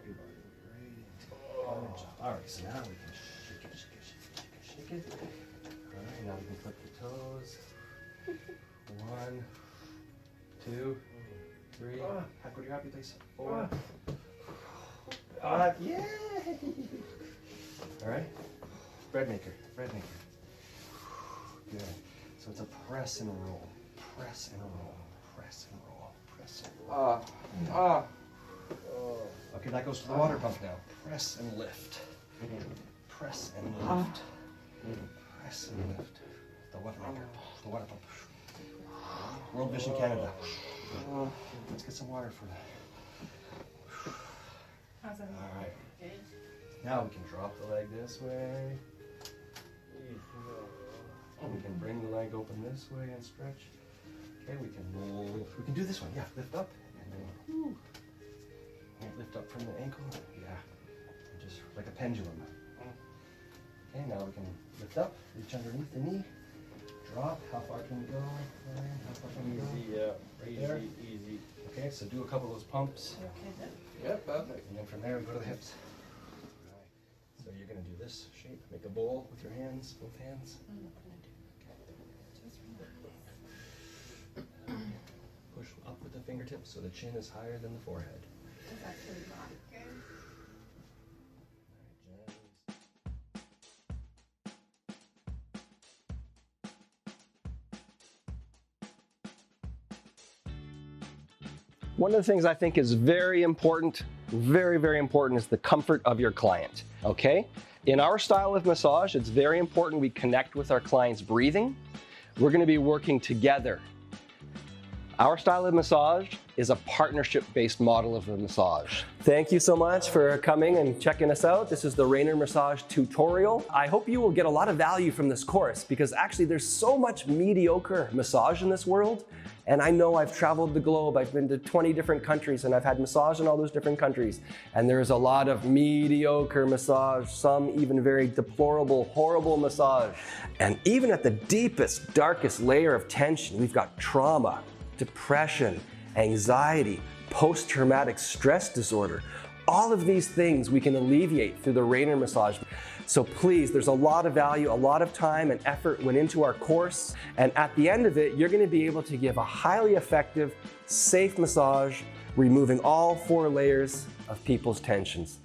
your body weight right into it. Good job. All right, so now we can shake it, shake it, shake it, shake it, shake it. All right, now we can flip the toes. 1, 2, 3. Go to your happy place. 4, 5. Yay! All right. Bread maker, bread maker. Good. So it's a press and roll, press and roll, press and roll, press and roll. Okay, that goes to the water pump now. Press and lift. Press and lift. Press and lift. The water maker, the water pump. World Vision Canada. Let's get some water for that. How's that? All right. Now we can drop the leg this way. And we can bring the leg open this way and stretch. Okay, we can roll. We can do this one. Yeah, lift up and then lift up from the ankle. Yeah, and just like a pendulum. Okay, now we can lift up, reach underneath the knee, drop. How far can we go? Ryan? How far can we go? Easy, yeah. Right there? Easy. Okay, so do a couple of those pumps. Okay, then. Yep, perfect. And then from there we go to the hips. All right. So you're gonna do this shape. Make a bowl with your hands, both hands. I'm not gonna do just Push up with the fingertips so the chin is higher than the forehead. It's actually not good. One of the things I think is very important, very, very important, is the comfort of your client, okay? In our style of massage, it's very important we connect with our client's breathing. We're gonna be working together. Our style of massage is a partnership-based model of the massage. Thank you so much for coming and checking us out. This is the Raynor massage tutorial. I hope you will get a lot of value from this course because actually there's so much mediocre massage in this world. And I know I've traveled the globe. I've been to 20 different countries and I've had massage in all those different countries. And there's a lot of mediocre massage, some even very deplorable, horrible massage. And even at the deepest, darkest layer of tension, we've got trauma, depression, anxiety, post-traumatic stress disorder. All of these things we can alleviate through the Raynor massage. So please, there's a lot of value, a lot of time and effort went into our course. And at the end of it, you're gonna be able to give a highly effective, safe massage, removing all 4 layers of people's tensions.